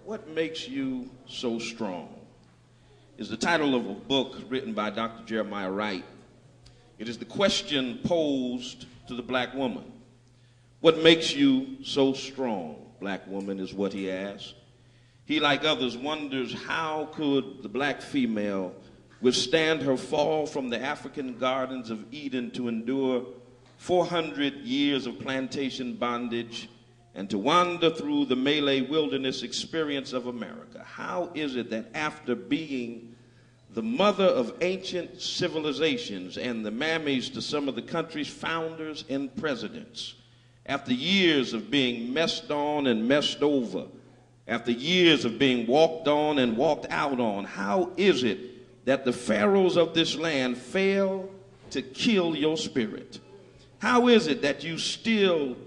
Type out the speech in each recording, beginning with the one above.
What Makes You So Strong is the title of a book written by Dr. Jeremiah Wright. It is the question posed to the black woman. What makes you so strong, black woman, is what he asks. He, like others, wonders how could the black female withstand her fall from the African gardens of Eden to endure 400 years of plantation bondage and to wander through the Malay wilderness experience of America. How is it that after being the mother of ancient civilizations and the mammies to some of the country's founders and presidents, after years of being messed on and messed over, after years of being walked on and walked out on, how is it that the pharaohs of this land fail to kill your spirit? How is it that you still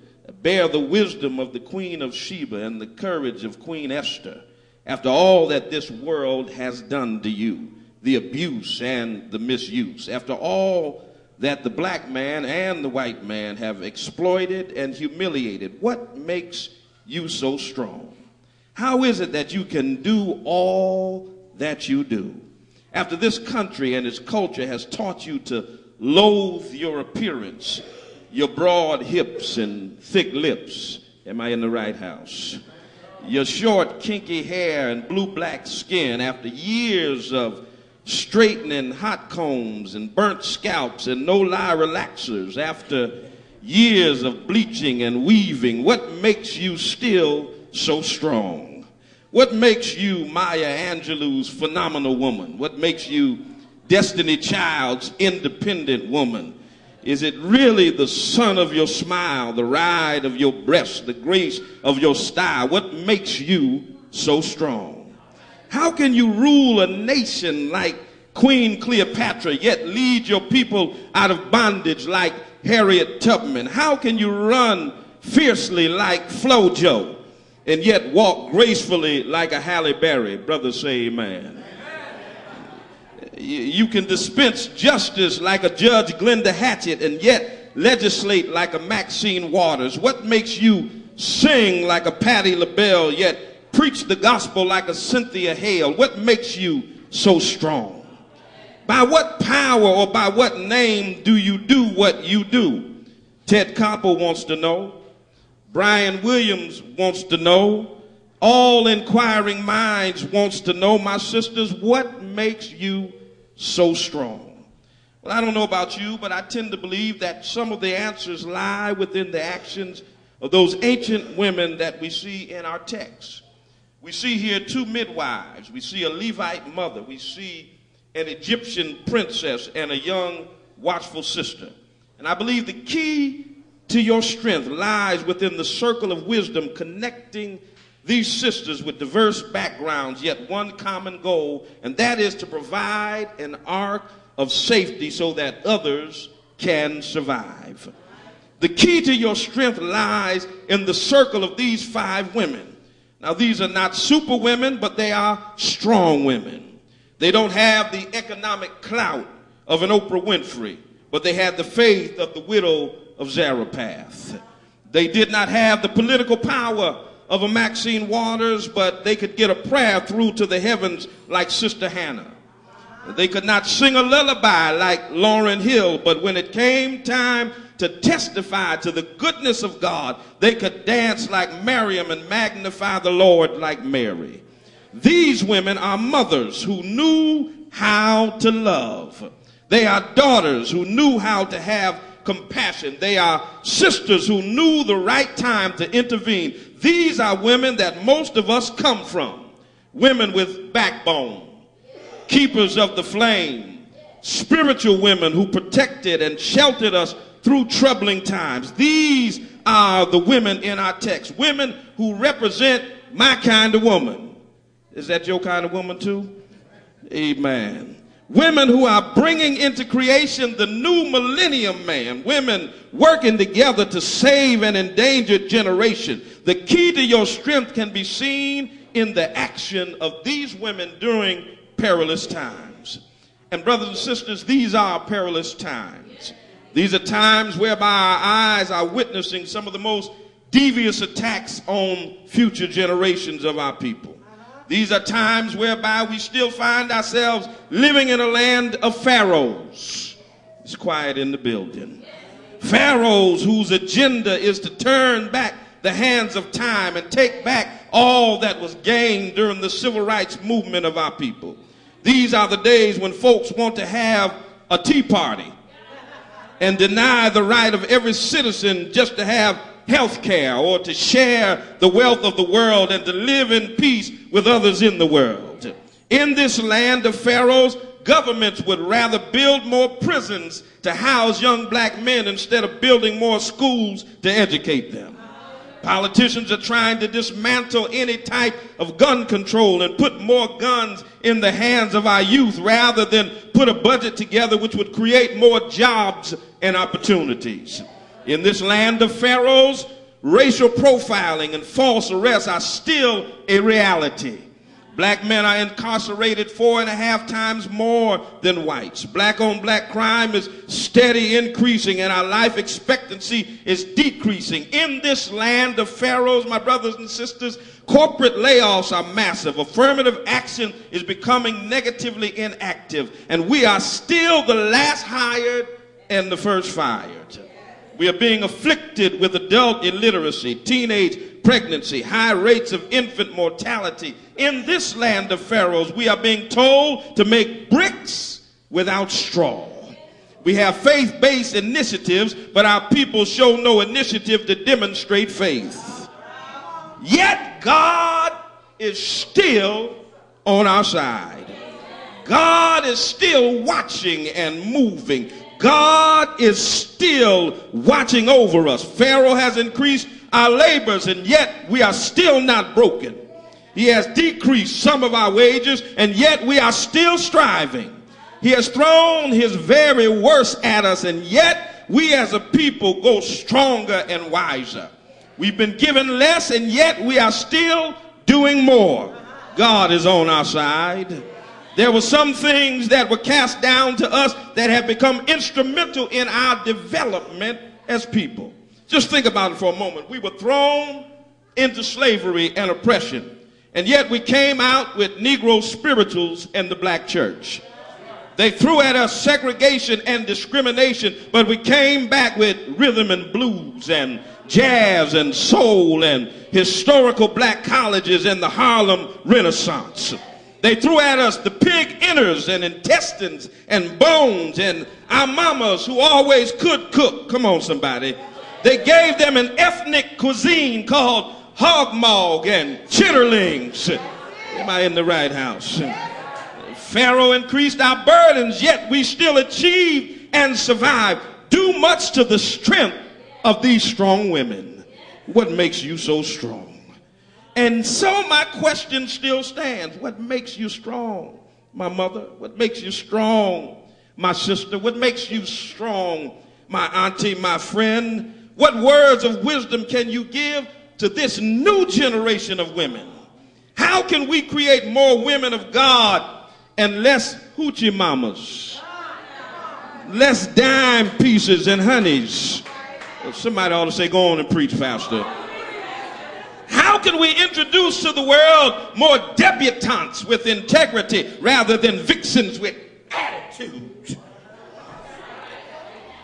bear the wisdom of the Queen of Sheba and the courage of Queen Esther after all that this world has done to you, the abuse and the misuse, after all that the black man and the white man have exploited and humiliated? What makes you so strong? How is it that you can do all that you do? After this country and its culture has taught you to loathe your appearance, your broad hips and thick lips. Am I in the right house? Your short, kinky hair and blue-black skin, after years of straightening hot combs and burnt scalps and no-lie relaxers, after years of bleaching and weaving, what makes you still so strong? What makes you Maya Angelou's phenomenal woman? What makes you Destiny Child's independent woman? Is it really the sun of your smile, the ride of your breast, the grace of your style? What makes you so strong? How can you rule a nation like Queen Cleopatra, yet lead your people out of bondage like Harriet Tubman? How can you run fiercely like Flojo and yet walk gracefully like a Halle Berry? Brothers, say amen. You can dispense justice like a Judge Glenda Hatchett and yet legislate like a Maxine Waters. What makes you sing like a Patti LaBelle yet preach the gospel like a Cynthia Hale? What makes you so strong? By what power or by what name do you do what you do? Ted Koppel wants to know. Brian Williams wants to know. All inquiring minds wants to know. My sisters, what makes you so strong? Well, I don't know about you, but I tend to believe that some of the answers lie within the actions of those ancient women that we see in our text. We see here two midwives. We see a Levite mother. We see an Egyptian princess and a young watchful sister. And I believe the key to your strength lies within the circle of wisdom connecting these sisters with diverse backgrounds, yet one common goal, and that is to provide an ark of safety so that others can survive. The key to your strength lies in the circle of these five women. Now, these are not super women, but they are strong women. They don't have the economic clout of an Oprah Winfrey, but they had the faith of the widow of Zarephath. They did not have the political power of a Maxine Waters, but they could get a prayer through to the heavens like Sister Hannah. They could not sing a lullaby like Lauryn Hill, but when it came time to testify to the goodness of God, they could dance like Miriam and magnify the Lord like Mary. These women are mothers who knew how to love. They are daughters who knew how to have compassion. They are sisters who knew the right time to intervene. These are women that most of us come from. Women with backbone, keepers of the flame, spiritual women who protected and sheltered us through troubling times. These are the women in our text, women who represent my kind of woman. Is that your kind of woman too? Amen. Women who are bringing into creation the new millennium man. Women working together to save an endangered generation. The key to your strength can be seen in the action of these women during perilous times. And brothers and sisters, these are perilous times. These are times whereby our eyes are witnessing some of the most devious attacks on future generations of our people. These are times whereby we still find ourselves living in a land of pharaohs. It's quiet in the building. Pharaohs whose agenda is to turn back the hands of time and take back all that was gained during the civil rights movement of our people. These are the days when folks want to have a tea party and deny the right of every citizen just to have health care or to share the wealth of the world and to live in peace with others in the world. In this land of pharaohs, governments would rather build more prisons to house young black men instead of building more schools to educate them. Politicians are trying to dismantle any type of gun control and put more guns in the hands of our youth rather than put a budget together which would create more jobs and opportunities. In this land of pharaohs, racial profiling and false arrests are still a reality. Black men are incarcerated 4.5 times more than whites. Black on black crime is steady increasing and our life expectancy is decreasing. In this land of pharaohs, my brothers and sisters, corporate layoffs are massive. Affirmative action is becoming negatively inactive. And we are still the last hired and the first fired. We are being afflicted with adult illiteracy, teenage pregnancy, high rates of infant mortality. In this land of pharaohs, we are being told to make bricks without straw. We have faith-based initiatives, but our people show no initiative to demonstrate faith. Yet God is still on our side. God is still watching and moving. God is still watching over us. Pharaoh has increased our labors, and yet we are still not broken. He has decreased some of our wages, and yet we are still striving. He has thrown his very worst at us, and yet we as a people go stronger and wiser. We've been given less, and yet we are still doing more. God is on our side. There were some things that were cast down to us that have become instrumental in our development as people. Just think about it for a moment. We were thrown into slavery and oppression, and yet we came out with Negro spirituals and the black church. They threw at us segregation and discrimination, but we came back with rhythm and blues and jazz and soul and historical black colleges and the Harlem Renaissance. They threw at us the pig innards and intestines and bones and our mamas who always could cook. Come on, somebody. They gave them an ethnic cuisine called hog maw and chitterlings. Am I in the right house? Pharaoh increased our burdens, yet we still achieved and survived. Due much to the strength of these strong women. What makes you so strong? And so my question still stands. What makes you strong, my mother? What makes you strong, my sister? What makes you strong, my auntie, my friend? What words of wisdom can you give to this new generation of women? How can we create more women of God and less hoochie mamas? Less dime pieces and honeys? Somebody ought to say, go on and preach, Pastor. How can we introduce to the world more debutantes with integrity rather than vixens with attitude?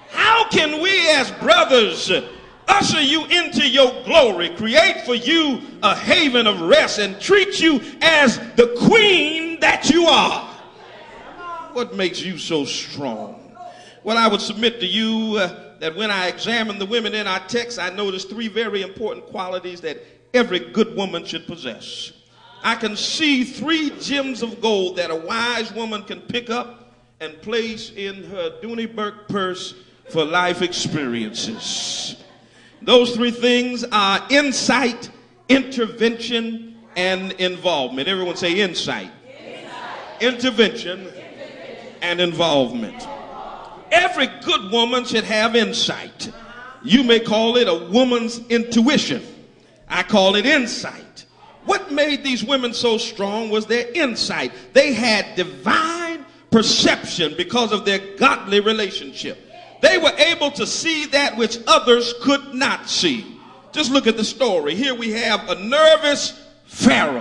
How can we as brothers usher you into your glory, create for you a haven of rest, and treat you as the queen that you are? What makes you so strong? Well, I would submit to you that when I examine the women in our text, I noticed 3 very important qualities that every good woman should possess. I can see 3 gems of gold that a wise woman can pick up and place in her Dooney Burke purse for life experiences. Those 3 things are insight, intervention, and involvement. Everyone say insight, intervention, and involvement. Every good woman should have insight. You may call it a woman's intuition. I call it insight. What made these women so strong was their insight. They had divine perception because of their godly relationship. They were able to see that which others could not see. Just look at the story. Here we have a nervous Pharaoh.